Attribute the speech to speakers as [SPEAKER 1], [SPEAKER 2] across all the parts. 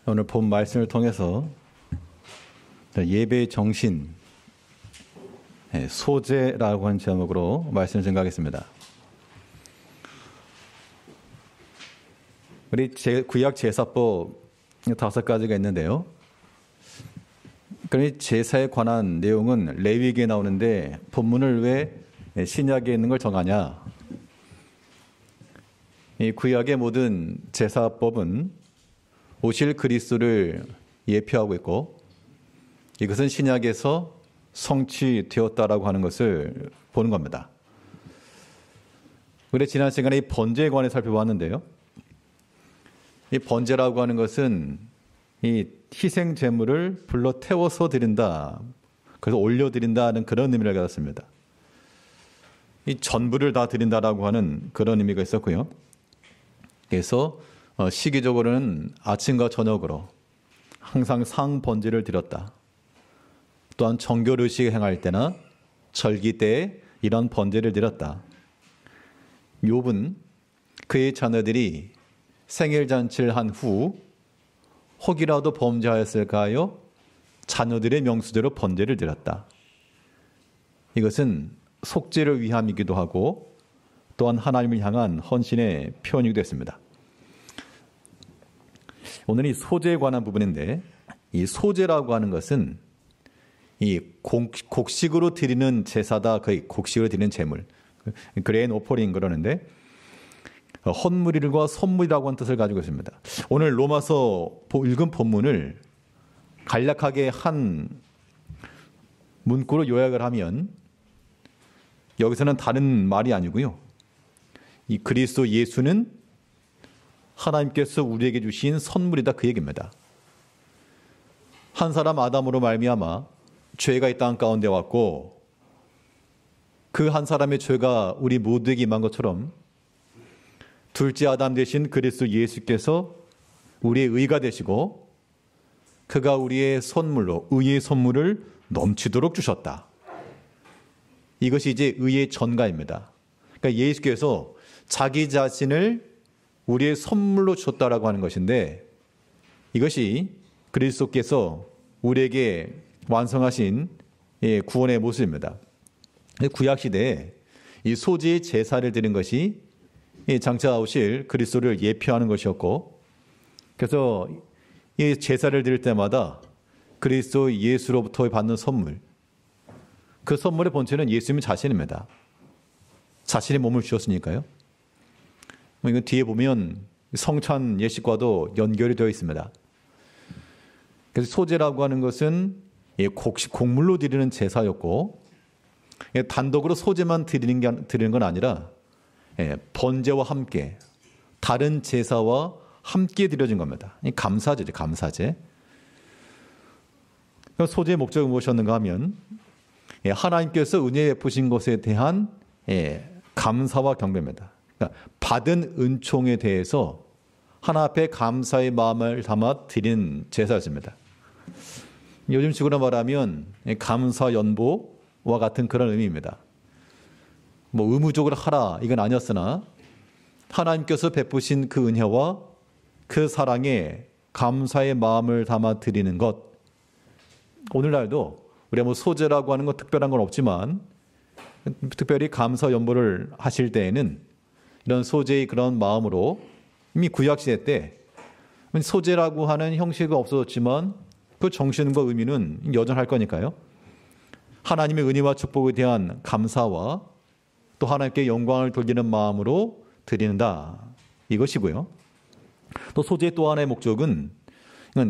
[SPEAKER 1] 오늘 본 말씀을 통해서 예배의 정신, 소재라고 하는 제목으로 말씀을 증거하겠습니다. 우리 구약 제사법 5가지가 있는데요. 그러니 제사에 관한 내용은 레위기에 나오는데 본문을 왜 신약에 있는 걸 정하냐? 이 구약의 모든 제사법은 오실 그리스도를 예표하고 있고 이것은 신약에서 성취되었다라고 하는 것을 보는 겁니다. 우리 지난 시간에 이 번제에 관해 살펴봤는데요. 이 번제라고 하는 것은 이 희생 제물을 불러 태워서 드린다. 그래서 올려드린다는 그런 의미를 가졌습니다. 이 전부를 다 드린다라고 하는 그런 의미가 있었고요. 그래서 시기적으로는 아침과 저녁으로 항상 상번제를 드렸다. 또한 정결의식 행할 때나 절기 때에 이런 번제를 드렸다. 욥은 그의 자녀들이 생일잔치를 한 후 혹이라도 범죄하였을까요? 자녀들의 명수대로 번제를 드렸다. 이것은 속죄를 위함이기도 하고 또한 하나님을 향한 헌신의 표현이기도 했습니다. 오늘 이 소제에 관한 부분인데 이 소제라고 하는 것은 이 곡식으로 드리는 제사다. 거의 곡식으로 드리는 제물. 그레인 오퍼링 그러는데 헌물일과 선물이라고 하는 뜻을 가지고 있습니다. 오늘 로마서 읽은 본문을 간략하게 한 문구로 요약을 하면 여기서는 다른 말이 아니고요. 이 그리스도 예수는 하나님께서 우리에게 주신 선물이다 그 얘기입니다. 한 사람 아담으로 말미암아 죄가 이 땅 가운데 왔고 그 한 사람의 죄가 우리 모두에게 임한 것처럼 둘째 아담 되신 그리스도 예수께서 우리의 의가 되시고 그가 우리의 선물로 의의 선물을 넘치도록 주셨다. 이것이 이제 의의 전가입니다. 그러니까 예수께서 자기 자신을 우리의 선물로 주셨다라고 하는 것인데 이것이 그리스도께서 우리에게 완성하신 구원의 모습입니다. 구약시대에 이 소제의 제사를 드린 것이 장차 오실 그리스도를 예표하는 것이었고 그래서 이 제사를 드릴 때마다 그리스도 예수로부터 받는 선물 그 선물의 본체는 예수님 자신입니다. 자신의 몸을 주셨으니까요. 이건 뒤에 보면 성찬 예식과도 연결이 되어 있습니다. 그래서 소제라고 하는 것은 곡물로 드리는 제사였고 단독으로 소제만 드리는 건 아니라 번제와 함께 다른 제사와 함께 드려진 겁니다. 감사제죠. 감사제. 소제의 목적이 무엇이었는가 하면 하나님께서 은혜 베푸신 것에 대한 감사와 경배입니다. 그러니까 받은 은총에 대해서 하나 앞에 감사의 마음을 담아 드린 제사였습니다. 요즘식으로 말하면 감사 연보와 같은 그런 의미입니다. 뭐 의무적으로 하라 이건 아니었으나 하나님께서 베푸신 그 은혜와 그 사랑에 감사의 마음을 담아 드리는 것. 오늘날도 우리가 뭐 소제라고 하는 것 특별한 건 없지만 특별히 감사 연보를 하실 때에는 이런 소제의 그런 마음으로 이미 구약시대 때 소제라고 하는 형식은 없어졌지만 그 정신과 의미는 여전할 거니까요. 하나님의 은혜와 축복에 대한 감사와 또 하나님께 영광을 돌리는 마음으로 드린다. 이것이고요. 또 소제의 또 하나의 목적은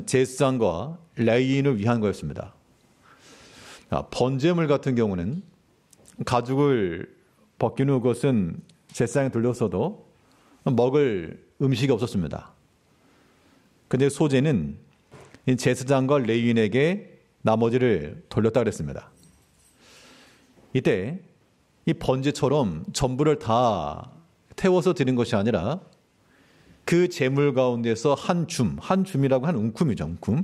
[SPEAKER 1] 제사장과 레위인을 위한 거였습니다. 번제물 같은 경우는 가죽을 벗긴 후 그것은 제사장에 돌렸어도 먹을 음식이 없었습니다. 그런데 소제는 제사장과 레위인에게 나머지를 돌렸다 그랬습니다. 이때 이 번제처럼 전부를 다 태워서 드린 것이 아니라 그 제물 가운데서 한 줌이라고 한 움큼이죠. 움큼.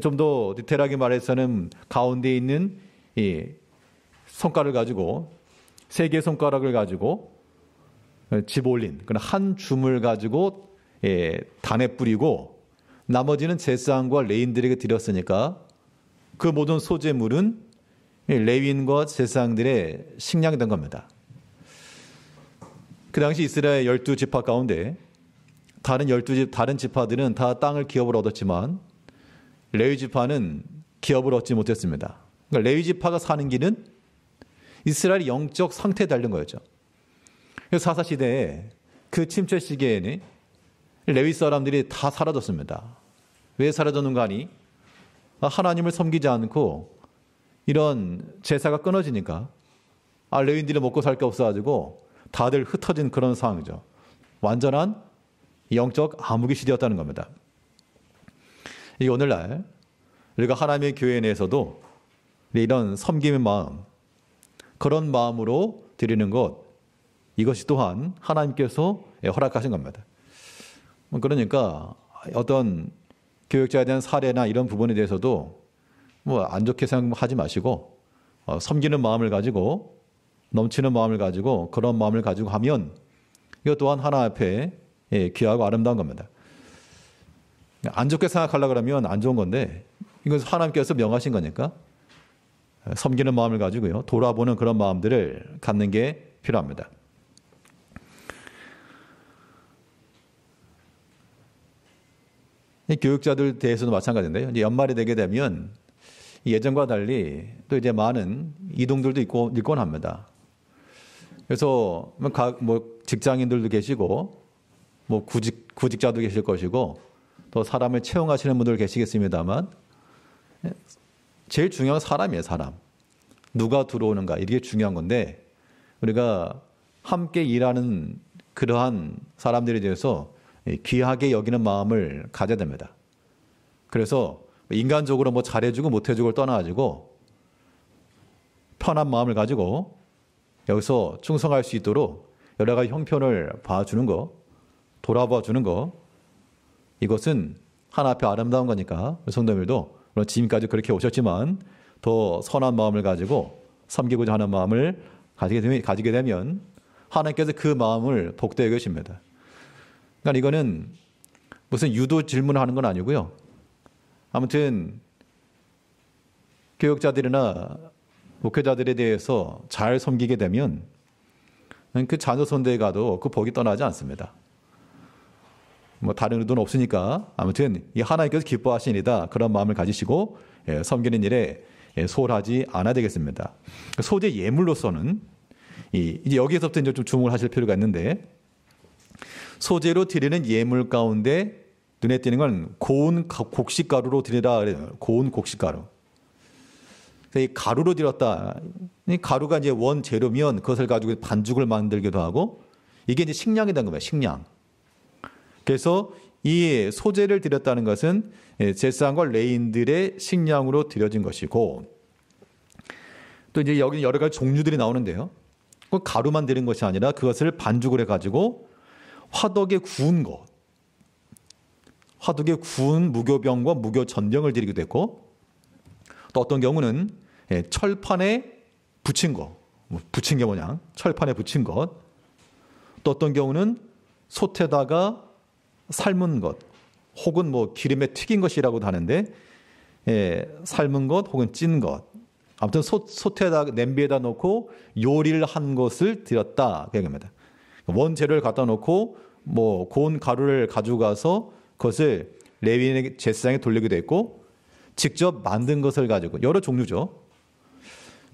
[SPEAKER 1] 좀 더 디테일하게 말해서는 가운데 있는 이 손가락을 가지고 세 개의 손가락을 가지고 집어올린 그런 한 줌을 가지고 단에 뿌리고 나머지는 제사장과 레위인들에게 드렸으니까 그 모든 소재물은 레위인과 제사장들의 식량이 된 겁니다. 그 당시 이스라엘 12지파 가운데 다른 지파들은 다 땅을 기업으로 얻었지만 레위 지파는 기업을 얻지 못했습니다. 그러니까 레위 지파가 사는 길은 이스라엘의 영적 상태에 달린 거였죠. 그래서 사사 시대에 그 침체 시기에는 레위 사람들이 다 사라졌습니다. 왜 사라졌는가 하니 하나님을 섬기지 않고 이런 제사가 끊어지니까 레위인들이 먹고 살 게 없어가지고 다들 흩어진 그런 상황이죠. 완전한 영적 암흑의 시대였다는 겁니다. 이 오늘날 우리가 하나님의 교회 내에서도 이런 섬김의 마음, 그런 마음으로 드리는 것, 이것이 또한 하나님께서 허락하신 겁니다. 그러니까 어떤 교역자에 대한 사례나 이런 부분에 대해서도 안 좋게 생각하지 마시고 섬기는 마음을 가지고 넘치는 마음을 가지고 그런 마음을 가지고 하면 이것 또한 하나 앞에 귀하고 아름다운 겁니다. 안 좋게 생각하려고 그러면 안 좋은 건데 이건 하나님께서 명하신 거니까 섬기는 마음을 가지고요. 돌아보는 그런 마음들을 갖는 게 필요합니다. 교육자들 대해서도 마찬가지인데요. 이제 연말이 되게 되면 예전과 달리 또 이제 많은 이동들도 있곤 합니다. 그래서 직장인들도 계시고 구직자도 계실 것이고 또 사람을 채용하시는 분들 계시겠습니다만 제일 중요한 사람이에요. 사람. 누가 들어오는가 이게 중요한 건데 우리가 함께 일하는 그러한 사람들에 대해서 귀하게 여기는 마음을 가져야 됩니다. 그래서 인간적으로 잘해주고 못해주고를 떠나가지고 편한 마음을 가지고 여기서 충성할 수 있도록 여러 가지 형편을 봐주는 거, 돌아봐 주는 거, 이것은 하나 앞에 아름다운 거니까 성도님들도 물론 지금까지 그렇게 오셨지만 더 선한 마음을 가지고 섬기고자 하는 마음을 가지게 되면 하나님께서 그 마음을 복되게 여기십니다. 그러니까 이거는 무슨 유도 질문을 하는 건 아니고요. 아무튼 교육자들이나 목회자들에 대해서 잘 섬기게 되면 그 자녀 손대에 가도 그 복이 떠나지 않습니다. 다른 의도는 없으니까 아무튼 이 하나님께서 기뻐하시니다 그런 마음을 가지시고 섬기는 일에 소홀하지 않아야 되겠습니다. 소재 예물로서는 이제 여기에서부터 이제 좀 주목을 하실 필요가 있는데 소재로 드리는 예물 가운데 눈에 띄는 건 고운 곡식가루로 드리라 그래요. 고운 곡식가루. 이 가루로 드렸다. 이 가루가 이제 원 재료면 그것을 가지고 반죽을 만들기도 하고 이게 이제 식량이 된 겁니다. 식량. 그래서 이 소재를 드렸다는 것은 제사장과 레위인들의 식량으로 드려진 것이고 또 이제 여기 여러 가지 종류들이 나오는데요. 가루만 드린 것이 아니라 그것을 반죽을 해가지고 화덕에 구운 것, 화덕에 구운 무교병과 무교전병을 드리기도 했고 또 어떤 경우는 철판에 붙인 것, 붙인 게 뭐냐? 철판에 붙인 것. 또 어떤 경우는 솥에다가 삶은 것, 혹은 기름에 튀긴 것이라고도 하는데 삶은 것 혹은 찐 것. 아무튼 솥에다 냄비에다 놓고 요리를 한 것을 드렸다 그 얘기입니다. 원재료를 갖다 놓고 고운 가루를 가져가서 그것을 레위인의 제사장에 돌리기도 했고 직접 만든 것을 가지고 여러 종류죠.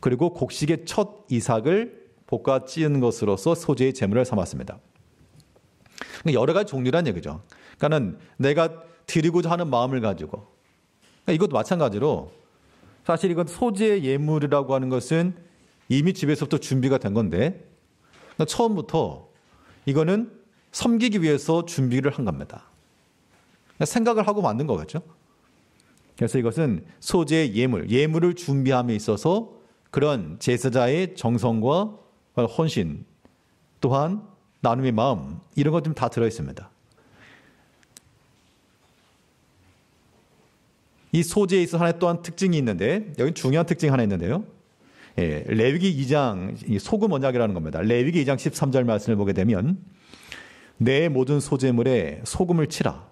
[SPEAKER 1] 그리고 곡식의 첫 이삭을 볶아 찌은 것으로서 소재의 제물을 삼았습니다. 여러 가지 종류란 얘기죠. 그러니까는 내가 드리고자 하는 마음을 가지고 이것도 마찬가지로 사실 이건 소재의 예물이라고 하는 것은 이미 집에서부터 준비가 된 건데 처음부터 이거는 섬기기 위해서 준비를 한 겁니다. 생각을 하고 만든 거겠죠. 그래서 이것은 소재의 예물을 준비함에 있어서 그런 제사자의 정성과 헌신 또한 나눔의 마음 이런 것 좀 다 들어있습니다. 이 소재에 있어서 하나의 또한 특징이 있는데 여기 중요한 특징이 하나 있는데요. 레위기 2장 소금 언약이라는 겁니다. 레위기 2장 13절 말씀을 보게 되면 내 모든 소재물에 소금을 치라.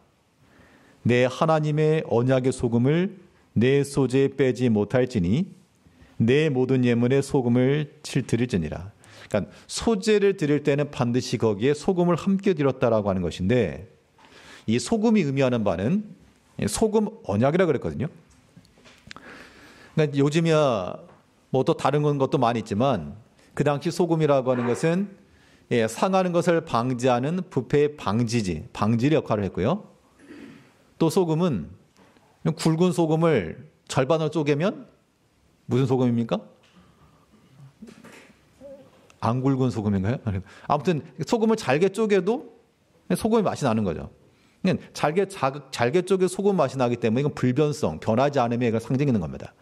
[SPEAKER 1] 내 하나님의 언약의 소금을 내 소재에 빼지 못할지니 내 모든 예물에 소금을 드릴지니라. 그러니까 소재를 드릴 때는 반드시 거기에 소금을 함께 드렸다라고 하는 것인데, 이 소금이 의미하는 바는 소금 언약이라고 그랬거든요. 그러니까 요즘이야 뭐 또 다른 것도 많이 있지만, 그 당시 소금이라고 하는 것은 상하는 것을 방지하는 부패의 방지 역할을 했고요. 또 소금은 굵은 소금을 절반으로 쪼개면 무슨 소금입니까? 안 굵은 소금인가요? 아무튼 소금을 잘게 쪼개도 소금의 맛이 나는 거죠. 잘게 쪼개 소금 맛이 나기 때문에 이건 불변성, 변하지 않음의 이걸 상징하는 겁니다.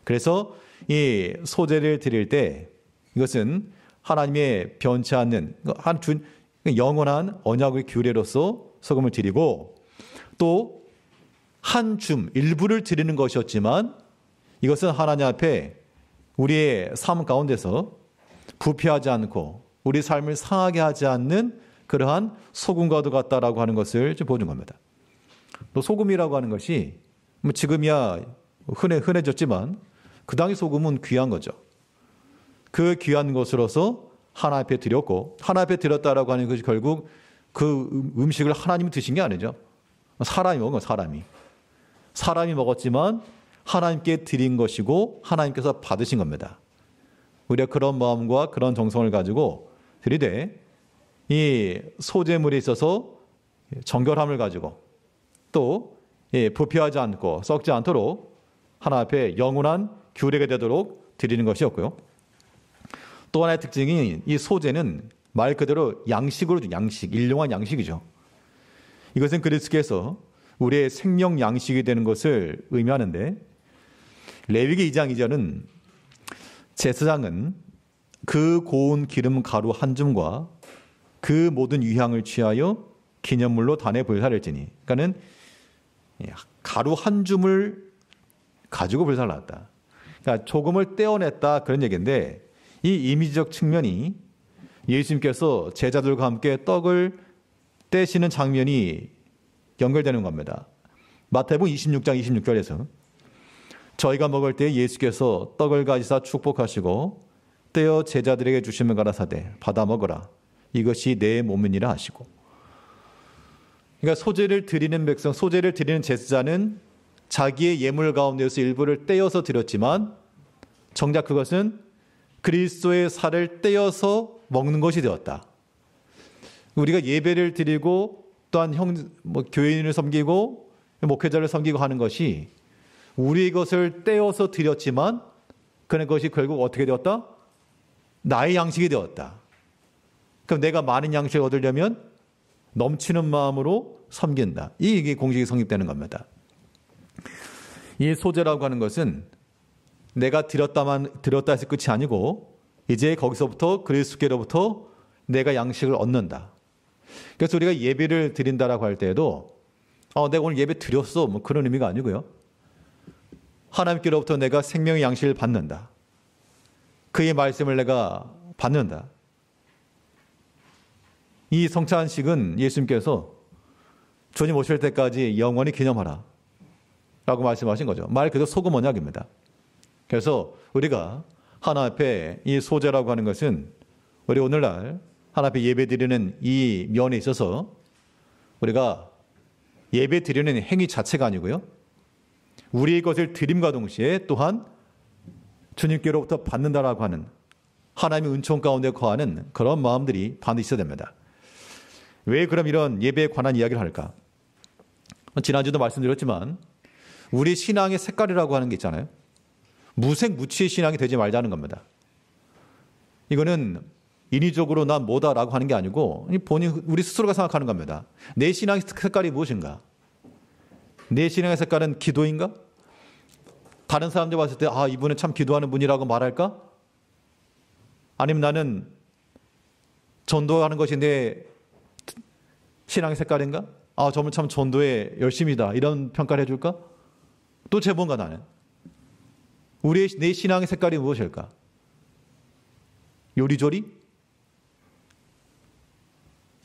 [SPEAKER 1] 그래서 이 소재를 드릴 때 이것은 하나님의 변치 않는 영원한 언약의 규례로서 소금을 드리고, 또 한 일부를 드리는 것이었지만 이것은 하나님 앞에 우리의 삶 가운데서 부패하지 않고 우리 삶을 상하게 하지 않는 그러한 소금과도 같다라고 하는 것을 보여준 겁니다. 또 소금이라고 하는 것이 지금이야 흔해졌지만 그 당시 소금은 귀한 거죠. 그 귀한 것으로서 하나님 앞에 드렸고, 하나님 앞에 드렸다라고 하는 것이 결국 그 음식을 하나님이 드신 게 아니죠. 사람이 먹은 거예요. 사람이 먹었지만 하나님께 드린 것이고 하나님께서 받으신 겁니다. 우리가 그런 마음과 그런 정성을 가지고 드리되, 이 소재물에 있어서 정결함을 가지고 또 부패하지 않고 썩지 않도록 하나님 앞에 영원한 규례가 되도록 드리는 것이었고요. 또 하나의 특징이, 이 소재는 말 그대로 일용한 양식이죠. 이것은 그리스도께서 우리의 생명 양식이 되는 것을 의미하는데, 레위기 2장 2절은 제사장은 그 고운 기름 가루 한 줌과 그 모든 유향을 취하여 기념물로 단에 불살을지니, 그러니까는 가루 한 줌을 가지고 불살을 놨다. 그러니까 조금을 떼어냈다, 그런 얘기인데, 이 이미지적 측면이 예수님께서 제자들과 함께 떡을 떼시는 장면이 연결되는 겁니다. 마태복음 26장 26절에서 저희가 먹을 때 예수께서 떡을 가지사 축복하시고 떼어 제자들에게 주시면 가라사대 받아 먹으라, 이것이 내 몸이니라 하시고. 그러니까 소재를 드리는 백성, 소재를 드리는 제사장은 자기의 예물 가운데서 일부를 떼어서 드렸지만 정작 그것은 그리스도의 살을 떼어서 먹는 것이 되었다. 우리가 예배를 드리고 또한 교인을 섬기고 목회자를 섬기고 하는 것이 우리 것을 떼어서 드렸지만 그것이 결국 어떻게 되었다? 나의 양식이 되었다. 그럼 내가 많은 양식을 얻으려면 넘치는 마음으로 섬긴다. 이게 공식이 성립되는 겁니다. 이 소재라고 하는 것은 내가 드렸다 해서 끝이 아니고 이제 거기서부터 그리스도께로부터 내가 양식을 얻는다. 그래서 우리가 예배를 드린다라고 할 때에도 내가 오늘 예배 드렸어, 뭐 그런 의미가 아니고요. 하나님께로부터 내가 생명의 양식을 받는다. 그의 말씀을 내가 받는다. 이 성찬식은 예수님께서 주님 오실 때까지 영원히 기념하라 라고 말씀하신 거죠. 말 그대로 소금 언약입니다. 그래서 우리가 하나님 앞에 이 소재라고 하는 것은 우리 오늘날 하나님 앞에 예배 드리는 이 면에 있어서 우리가 예배 드리는 행위 자체가 아니고요, 우리의 것을 드림과 동시에 또한 주님께로부터 받는다라고 하는 하나님의 은총 가운데 거하는 그런 마음들이 반드시 있어야 됩니다. 왜 그럼 이런 예배에 관한 이야기를 할까? 지난주도 말씀드렸지만 우리 신앙의 색깔이라고 하는 게 있잖아요. 무색무취의 신앙이 되지 말자는 겁니다. 이거는 인위적으로 난 뭐다라고 하는 게 아니고 우리 스스로가 생각하는 겁니다. 내 신앙의 색깔이 무엇인가? 내 신앙의 색깔은 기도인가? 다른 사람들 봤을 때 이분은 참 기도하는 분이라고 말할까? 아니면 나는 전도하는 것이 내 신앙의 색깔인가? 저분 참 전도에 열심이다, 이런 평가를 해줄까? 도대체 뭔가 나는? 내 신앙의 색깔이 무엇일까? 요리조리?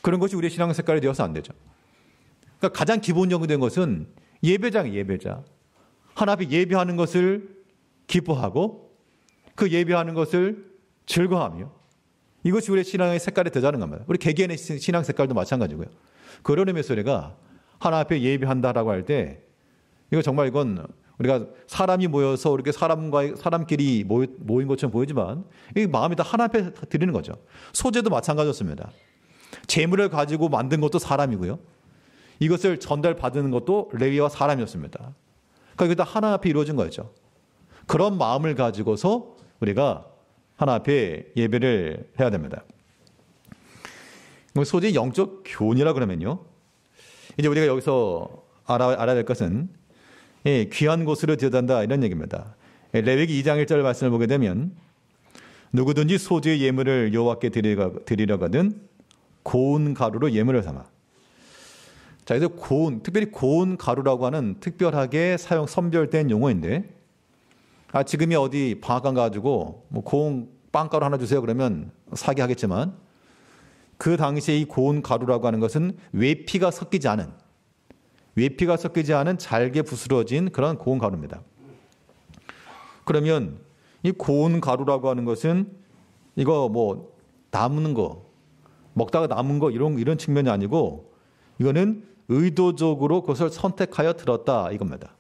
[SPEAKER 1] 그런 것이 우리의 신앙의 색깔이 되어서 안 되죠. 그러니까 가장 기본적인 것은 예배장이에요, 예배자. 하나님 앞에 예배하는 것을 기뻐하고 그 예배하는 것을 즐거워하며 이것이 우리의 신앙의 색깔이 되자는 겁니다. 우리 개개인의 신앙 색깔도 마찬가지고요. 그런 의미에서 우리가 하나님 앞에 예배한다라고 할 때 이건 우리가 사람이 모여서 이렇게 사람끼리 모인 것처럼 보이지만 이 마음이 다 하나님 앞에 드리는 거죠. 소재도 마찬가지였습니다. 재물을 가지고 만든 것도 사람이고요. 이것을 전달받는 것도 레위와 사람이었습니다. 그러니까 이게 다 하나님 앞에 이루어진 거죠. 그런 마음을 가지고서 우리가 하나님 앞에 예배를 해야 됩니다. 소재 영적 교훈이라 그러면요. 이제 우리가 여기서 알아야 될 것은 귀한 곳으로 드려간다 이런 얘기입니다. 레위기 2장 1절 말씀을 보게 되면 누구든지 소재의 예물을 여호와께 드리려거든 고운 가루로 예물을 삼아. 자, 그래서 특별히 고운 가루라고 하는 특별하게 선별된 용어인데, 지금이 어디 방앗간 가지고 고운 빵가루 하나 주세요 그러면 사게 하겠지만, 그 당시에 이 고운 가루라고 하는 것은 외피가 섞이지 않은 잘게 부스러진 그런 고운 가루입니다. 그러면 이 고운 가루라고 하는 것은 이거 남는 거, 먹다가 남은 거 이런 측면이 아니고 이거는 의도적으로 그것을 선택하여 들었다 이겁니다.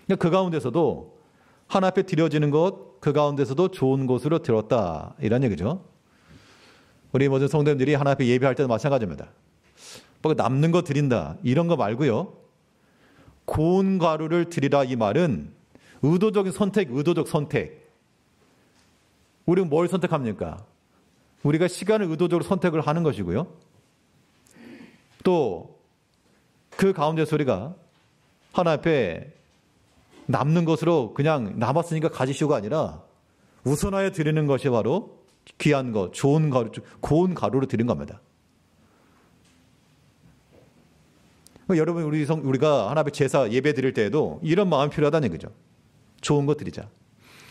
[SPEAKER 1] 그러니까 그 가운데서도 하나님 앞에 드려지는 것, 그 가운데서도 좋은 곳으로 들었다 이런 얘기죠. 우리 모든 성도님들이 하나님 앞에 예배할 때도 마찬가지입니다. 남는 거 드린다 이런 거 말고요. 고운 가루를 드리라 이 말은 의도적인 선택, 의도적 선택. 우리는 뭘 선택합니까? 우리가 시간을 의도적으로 선택을 하는 것이고요. 또 그 가운데서 우리가 하나님 앞에 남는 것으로 그냥 남았으니까 가지시오가 아니라 우선하여 드리는 것이 바로 귀한 것, 좋은 가루, 고운 가루로 드린 겁니다. 여러분, 우리가 하나님 앞에 제사 예배 드릴 때에도 이런 마음이 필요하다는 얘기죠. 좋은 거 드리자.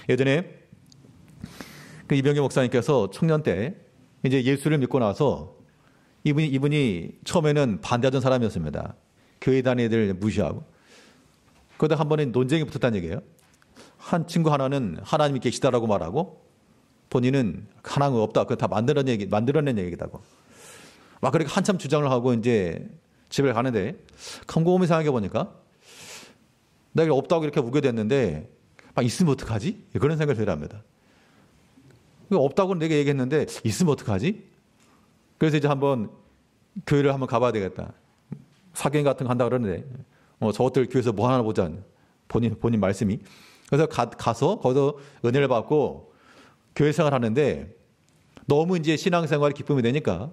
[SPEAKER 1] 예전에 그 이병규 목사님께서 청년 때 이제 예수를 믿고 나서 이분이 처음에는 반대하던 사람이었습니다. 교회 다니는 애들 무시하고. 그러다 한 번에 논쟁이 붙었다는 얘기예요. 한 친구 하나는 하나님이 계시다라고 말하고 본인은 하나님 없다. 그거 다 만들어낸 얘기다고. 막 그렇게 한참 주장을 하고 이제 집에 가는데 곰곰이 생각해 보니까 내가 없다고 이렇게 우겨댔는데 있으면 어떡하지? 그런 생각을 들합니다. 없다고 내가 얘기했는데 있으면 어떡하지? 그래서 이제 한번 교회를 한번 가봐야 되겠다. 사경 같은 거 한다 그러는데 저것들 교회에서 뭐 하나 보자. 본인 말씀이. 그래서 가서 거기서 은혜를 받고 교회 생활 하는데 너무 이제 신앙생활이 기쁨이 되니까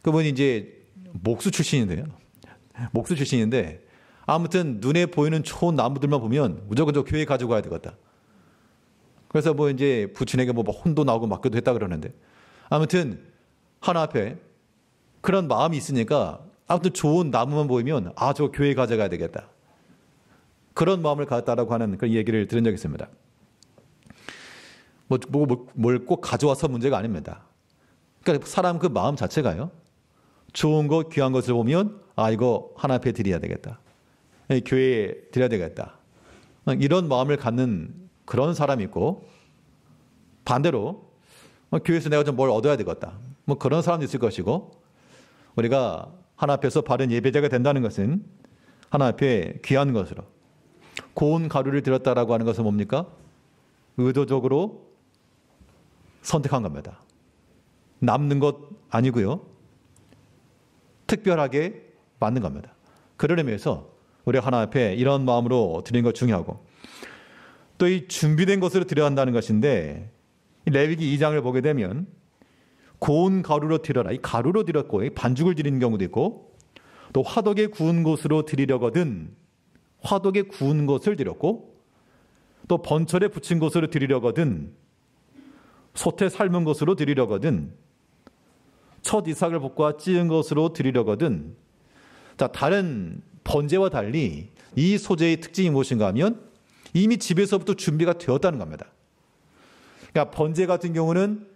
[SPEAKER 1] 그분이 이제 목수 출신인데 아무튼 눈에 보이는 좋은 나무들만 보면 무조건 저 교회 가지고 가야 되겠다. 그래서 이제 부친에게 혼도 나오고 맞기도 했다 그러는데 아무튼 하나 앞에 그런 마음이 있으니까 아무튼 좋은 나무만 보이면 저 교회 가져가야 되겠다. 그런 마음을 갖다라고 하는 그런 얘기를 들은 적이 있습니다. 뭘 꼭 가져와서 문제가 아닙니다. 그러니까 사람 그 마음 자체가요. 좋은 것, 귀한 것을 보면 이거 하나 앞에 드려야 되겠다. 교회에 드려야 되겠다. 이런 마음을 갖는 그런 사람이 있고 반대로 교회에서 내가 좀 뭘 얻어야 되겠다. 그런 사람도 있을 것이고 우리가 하나 앞에서 바른 예배자가 된다는 것은 하나 앞에 귀한 것으로 고운 가루를 들었다라고 하는 것은 뭡니까? 의도적으로 선택한 겁니다. 남는 것 아니고요. 특별하게 만든 겁니다. 그런 의미에서 우리 하나 앞에 이런 마음으로 드리는 것 중요하고 또 이 준비된 것으로 드려야 한다는 것인데 레위기 2장을 보게 되면 고운 가루로 드려라. 이 가루로 드렸고 반죽을 드리는 경우도 있고 또 화덕에 구운 것으로 드리려거든 화덕에 구운 것을 드렸고 또 번철에 붙인 것으로 드리려거든 솥에 삶은 것으로 드리려거든 첫 이삭을 볶아 찌은 것으로 드리려거든. 자, 다른 번제와 달리 이 소재의 특징이 무엇인가 하면 이미 집에서부터 준비가 되었다는 겁니다. 그러니까 번제 같은 경우는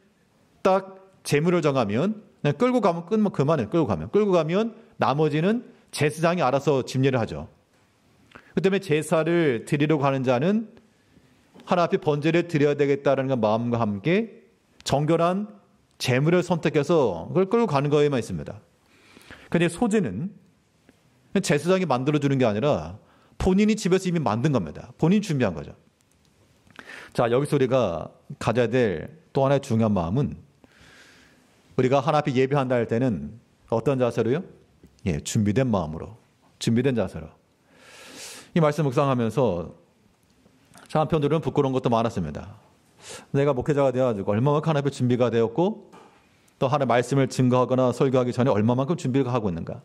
[SPEAKER 1] 딱 재물을 정하면 그냥 끌고 가면 그만해. 끌고 가면 나머지는 제사장이 알아서 집례를 하죠. 그 때문에 제사를 드리려고 하는 자는 하나님 앞에 번제를 드려야 되겠다는 마음과 함께 정결한 제물을 선택해서 그걸 끌고 가는 거에만 있습니다. 그런데 소제는 제사장이 만들어주는 게 아니라 본인이 집에서 이미 만든 겁니다. 본인이 준비한 거죠. 자, 여기서 우리가 가져야 될 또 하나의 중요한 마음은 우리가 하나님 앞에 예배한다 할 때는 어떤 자세로요? 예, 준비된 마음으로, 준비된 자세로. 이 말씀 묵상하면서 참 한편으로는 부끄러운 것도 많았습니다. 내가 목회자가 되어가지고 얼마만큼 하나님 앞에 준비가 되었고 또 하나님의 말씀을 증거하거나 설교하기 전에 얼마만큼 준비를 하고 있는가.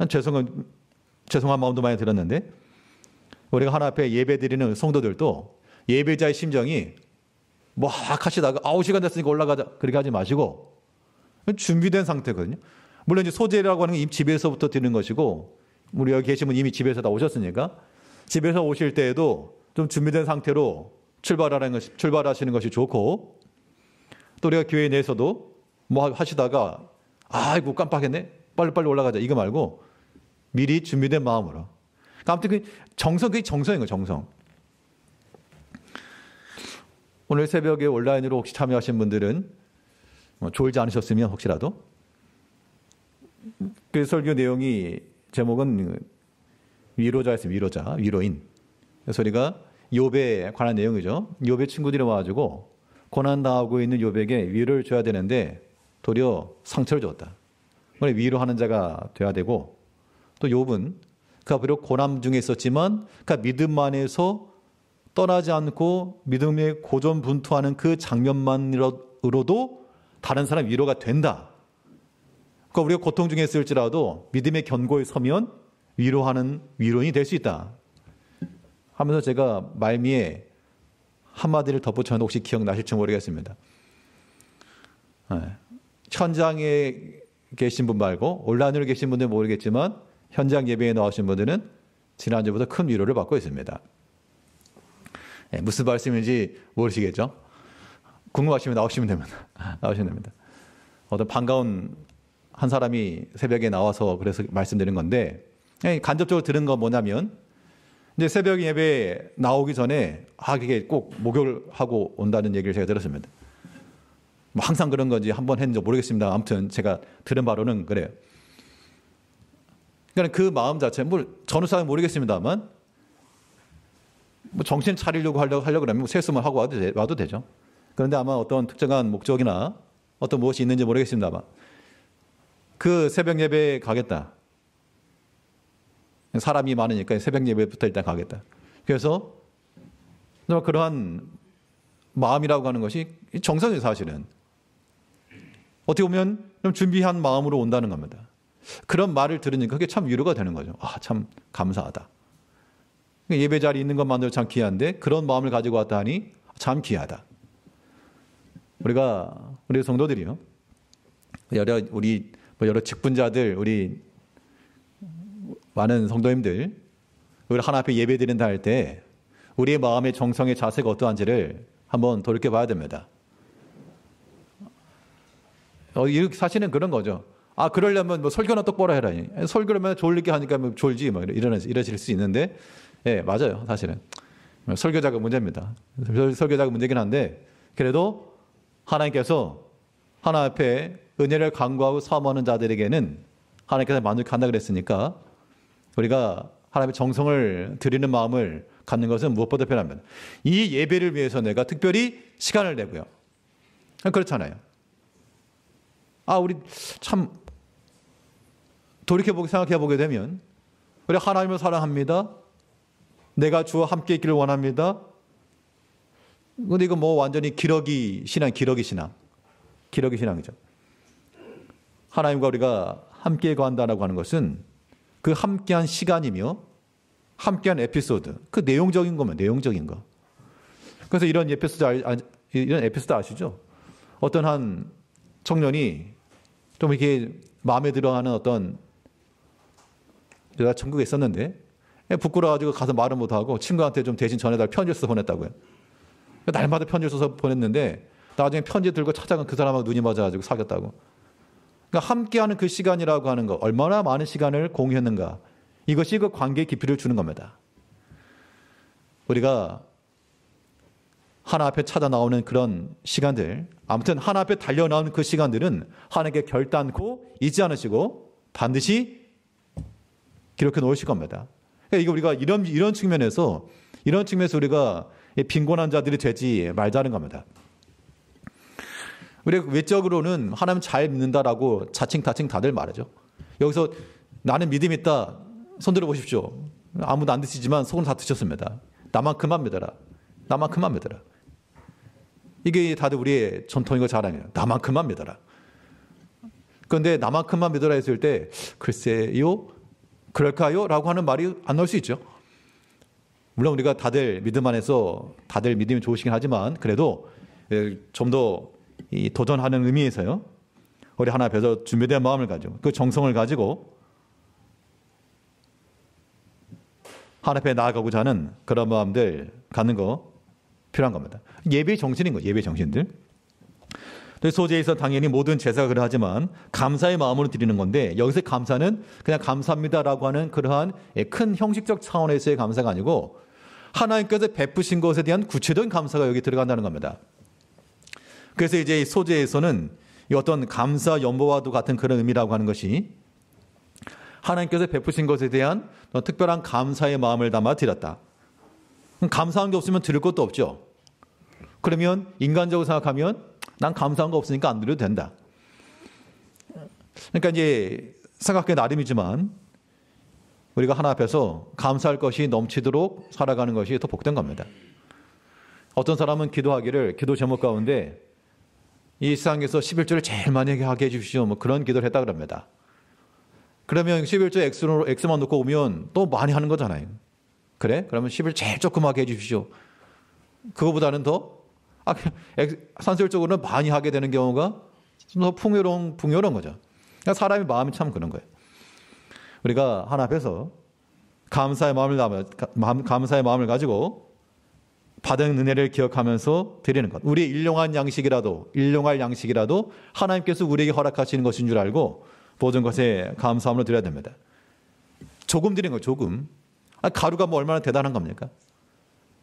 [SPEAKER 1] 죄송한 마음도 많이 들었는데 우리가 하나님 앞에 예배 드리는 성도들도 예배자의 심정이 뭐 하시다가 9시간 됐으니까 올라가자 그렇게 하지 마시고 준비된 상태거든요. 물론 이제 소제라고 하는 게 집에서부터 드리는 것이고 우리 여기 계신 분 이미 집에서 다 오셨으니까 집에서 오실 때에도 좀 준비된 상태로 출발하시는 것이 좋고 또 우리가 교회 내에서도 뭐 하시다가 아이고 깜빡했네 빨리 올라가자 이거 말고 미리 준비된 마음으로. 아무튼 그게 정성인 거예요. 정성. 오늘 새벽에 온라인으로 혹시 참여하신 분들은 졸지 않으셨으면 혹시라도 그 설교 내용이 제목은 위로자였습니다. 위로인. 그래서 우리가 욥에 관한 내용이죠. 욥의 친구들이 와가지고 고난당하고 있는 욥에게 위로를 줘야 되는데 도리어 상처를 줬다. 위로하는 자가 돼야 되고 또 욥은 그가 비록 고난 중에 있었지만 그가 믿음 안에서 떠나지 않고 믿음에 고전분투하는 그 장면만으로도 다른 사람 위로가 된다. 그러니까 우리가 고통 중에 있을지라도 믿음의 견고에 서면 위로하는 위로인이 될 수 있다. 하면서 제가 말미에 한마디를 덧붙였는데 혹시 기억나실지 모르겠습니다. 현장에 계신 분 말고 온라인으로 계신 분들은 모르겠지만 현장 예배에 나오신 분들은 지난주보다 큰 위로를 받고 있습니다. 무슨 말씀인지 모르시겠죠? 궁금하시면 나오시면 됩니다. 어떤 반가운 한 사람이 새벽에 나와서 그래서 말씀드린 건데 간접적으로 들은 건 뭐냐면 이제 새벽 예배에 나오기 전에 그게 꼭 목욕을 하고 온다는 얘기를 제가 들었습니다. 뭐 항상 그런 건지 한번 했는지 모르겠습니다. 아무튼 제가 들은 바로는 그래요. 그러니까 그 마음 자체, 전후사는 모르겠습니다만 뭐 정신 차리려고 하려고 그러면 세수만 하고 와도 되죠. 그런데 아마 어떤 특정한 목적이나 어떤 무엇이 있는지 모르겠습니다만 그 새벽 예배에 가겠다. 사람이 많으니까 새벽 예배부터 일단 가겠다. 그래서 그러한 마음이라고 하는 것이 정성이에요, 사실은. 어떻게 보면 좀 준비한 마음으로 온다는 겁니다. 그런 말을 들으니까 그게 참 위로가 되는 거죠. 참 감사하다. 예배 자리에 있는 것만으로 참 귀한데 그런 마음을 가지고 왔다 하니 참 귀하다. 우리 성도들이요. 여러 직분자들, 우리 많은 성도님들, 우리 하나님 앞에 예배 드린다 할 때 우리의 마음의 정성의 자세가 어떠한지를 한번 돌이켜봐야 됩니다. 사실은 그런 거죠. 그러려면 설교나 똑바로 해라. 설교라면 졸리게 하니까 졸지 이러실 수 있는데, 맞아요. 사실은 설교자가 문제입니다. 설교자가 문제긴 한데 그래도 하나님께서 하나님 앞에 은혜를 간구하고 사모하는 자들에게는 하나님께서 만족한다 그랬으니까 우리가 하나님의 정성을 드리는 마음을 갖는 것은 무엇보다 편합니다. 이 예배를 위해서 내가 특별히 시간을 내고요. 그렇잖아요. 우리 참 돌이켜보고 생각해보게 되면 우리 하나님을 사랑합니다. 내가 주와 함께 있기를 원합니다. 근데 이거 완전히 기러기 신앙이죠. 하나님과 우리가 함께 거한다라고 하는 것은 그 함께한 시간이며 함께한 에피소드, 그 내용적인 거. 그래서 이런 에피소드 아시죠? 어떤 한 청년이 좀 이렇게 마음에 들어하는 어떤 여자 천국에 있었는데 부끄러워가지고 가서 말은 못하고 친구한테 좀 대신 전해달 편지를 써서 보냈다고요. 날마다 편지를 써서 보냈는데 나중에 편지 들고 찾아간 그 사람하고 눈이 맞아가지고 사귀었다고. 그러니까 함께하는 그 시간이라고 하는 거, 얼마나 많은 시간을 공유했는가. 이것이 그 관계의 깊이를 주는 겁니다. 우리가 하나 앞에 찾아 나오는 그런 시간들, 아무튼 하나 앞에 달려 나오는 그 시간들은 하나님께 결단코 잊지 않으시고 반드시 기록해 놓으실 겁니다. 그러니까 이거 우리가 이런 측면에서 우리가 빈곤한 자들이 되지 말자는 겁니다. 우리가 외적으로는 하나님 잘 믿는다라고 자칭 다들 말하죠. 여기서 나는 믿음 있다. 손 들어 보십시오. 아무도 안 드시지만 속은 다 드셨습니다. 나만큼만 믿어라. 나만큼만 믿어라. 이게 다들 우리의 전통이고 자랑이에요. 나만큼만 믿어라. 그런데 나만큼만 믿어라 했을 때 글쎄요? 그럴까요? 라고 하는 말이 안 나올 수 있죠. 물론 우리가 다들 믿음 안에서 다들 믿음이 좋으시긴 하지만 그래도 좀 더 도전하는 의미에서요. 우리 하나 앞에서 준비된 마음을 가지고 그 정성을 가지고 하나 앞에 나아가고자 하는 그런 마음들 갖는 거 필요한 겁니다. 예배 정신인 거예요. 예배 정신들. 소제에서 당연히 모든 제사가 그러하지만 감사의 마음으로 드리는 건데 여기서 감사는 그냥 감사합니다라고 하는 그러한 큰 형식적 차원에서의 감사가 아니고 하나님께서 베푸신 것에 대한 구체적인 감사가 여기 들어간다는 겁니다. 그래서 이제 소제에서는 어떤 감사 연보와도 같은 그런 의미라고 하는 것이 하나님께서 베푸신 것에 대한 특별한 감사의 마음을 담아 드렸다. 감사한 게 없으면 드릴 것도 없죠. 그러면 인간적으로 생각하면 난 감사한 거 없으니까 안 드려도 된다. 그러니까 이제 생각하기 나름이지만 우리가 하나 앞에서 감사할 것이 넘치도록 살아가는 것이 더 복된 겁니다. 어떤 사람은 기도하기를 기도 제목 가운데 이 세상에서 11조를 제일 많이 하게 해주십시오. 뭐 그런 기도를 했다 그럽니다. 그러면 11조 X만 놓고 오면 또 많이 하는 거잖아요. 그래? 그러면 11 제일 조그맣게 해주십시오. 그거보다는 더 산술적으로는 많이 하게 되는 경우가 더 풍요로운 거죠. 그러니까 사람의 마음이 참 그런 거예요. 우리가 하나 앞에서 감사의 마음을 가지고 받은 은혜를 기억하면서 드리는 것. 우리의 일용할 양식이라도 하나님께서 우리에게 허락하시는 것인 줄 알고 모든 것에 감사함으로 드려야 됩니다. 조금 드리는 거예요. 조금. 가루가 뭐 얼마나 대단한 겁니까?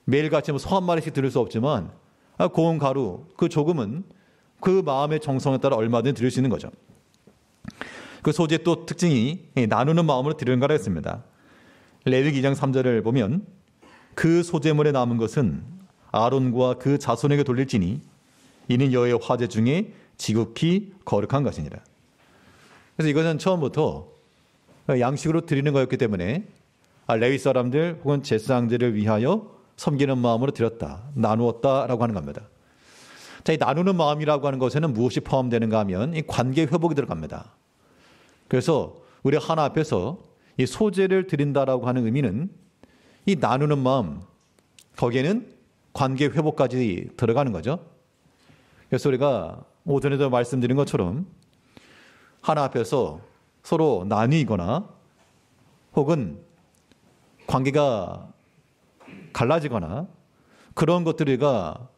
[SPEAKER 1] 매일같이 소 한 마리씩 드릴 수 없지만 고운 가루, 그 조금은 그 마음의 정성에 따라 얼마든지 드릴 수 있는 거죠. 그 소재의 또 특징이 나누는 마음으로 드리는 거라 했습니다. 레위기 2장 3절을 보면 그 소재물에 남은 것은 아론과 그 자손에게 돌릴지니 이는 여호와의 화제 중에 지극히 거룩한 것이니라. 그래서 이것은 처음부터 양식으로 드리는 거였기 때문에 레위 사람들 혹은 제사장들을 위하여 섬기는 마음으로 드렸다, 나누었다라고 하는 겁니다. 자, 이 나누는 마음이라고 하는 것에는 무엇이 포함되는가 하면 이 관계 회복이 들어갑니다. 그래서 우리 하나 앞에서 이 소제를 드린다라고 하는 의미는 이 나누는 마음, 거기에는 관계 회복까지 들어가는 거죠. 그래서 우리가 오전에도 말씀드린 것처럼 하나 앞에서 서로 나뉘거나 혹은 관계가 갈라지거나 그런 것들이가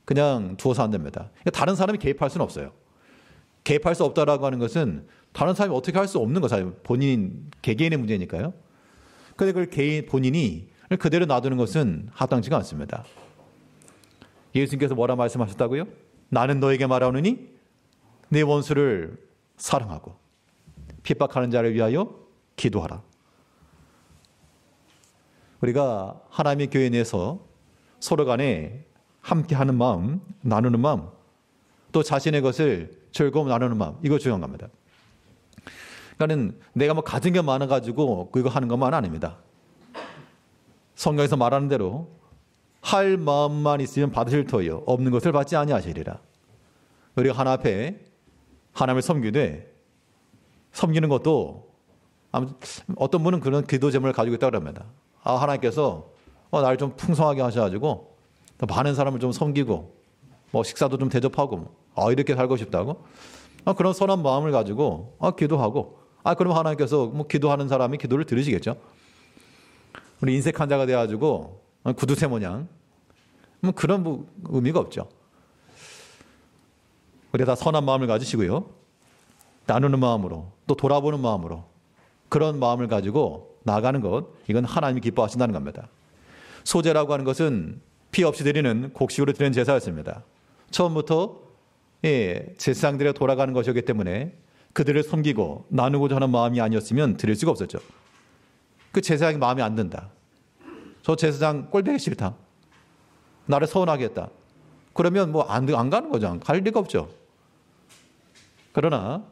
[SPEAKER 1] 그냥 두어서 안 됩니다. 다른 사람이 개입할 수는 없어요. 개입할 수 없다라고 하는 것은 다른 사람이 어떻게 할 수 없는 거죠. 본인 개개인의 문제니까요. 그런데 그걸 본인이 그대로 놔두는 것은 합당치가 않습니다. 예수님께서 뭐라 말씀하셨다고요? 나는 너에게 말하노니 내 원수를 사랑하고 핍박하는 자를 위하여 기도하라. 우리가 하나님의 교회 내에서 서로 간에 함께하는 마음, 나누는 마음, 또 자신의 것을 즐거움 나누는 마음, 이거 중요한 겁니다. 그러니까 내가 뭐 가진 게 많아가지고 그거 하는 것만 아닙니다. 성경에서 말하는 대로 할 마음만 있으면 받으실 터이요 없는 것을 받지 아니하시리라. 우리가 하나 앞에 하나님을 섬기는 것도 어떤 분은 그런 기도 제목을 가지고 있다고 합니다. 하나님께서 나를 좀 풍성하게 하셔가지고 더 많은 사람을 좀 섬기고 뭐 식사도 좀 대접하고 이렇게 살고 싶다고 그런 선한 마음을 가지고 기도하고 그럼 하나님께서 뭐 기도하는 사람이 기도를 들으시겠죠. 우리 인색 환자가 돼가지고 구두쇠 모양 그런 의미가 없죠. 우리 다 선한 마음을 가지시고요. 나누는 마음으로 또 돌아보는 마음으로 그런 마음을 가지고 나아가는 것, 이건 하나님이 기뻐하신다는 겁니다. 소제라고 하는 것은 피 없이 드리는 곡식으로 드리는 제사였습니다. 처음부터 제사장들에 돌아가는 것이었기 때문에 그들을 섬기고 나누고자 하는 마음이 아니었으면 드릴 수가 없었죠. 그 제사장이 마음에 안 든다. 저 제사장 꼴보기 싫다. 나를 서운하게 했다. 그러면 뭐 안 가는 거죠. 갈 리가 없죠. 그러나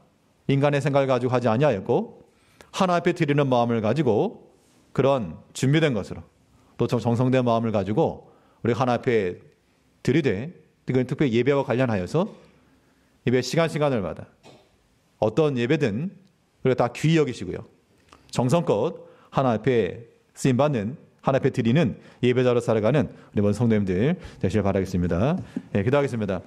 [SPEAKER 1] 인간의 생각을 가지고 하지 아니하였고 하나 앞에 드리는 마음을 가지고 그런 준비된 것으로 또 정성된 마음을 가지고 우리 하나 앞에 드리되 그건 특별히 예배와 관련하여서 예배 시간을마다 어떤 예배든 다 귀히 여기시고요. 정성껏 하나 앞에 쓰임받는 하나 앞에 드리는 예배자로 살아가는 우리 모든 성도님들 되시길 바라겠습니다. 기도하겠습니다.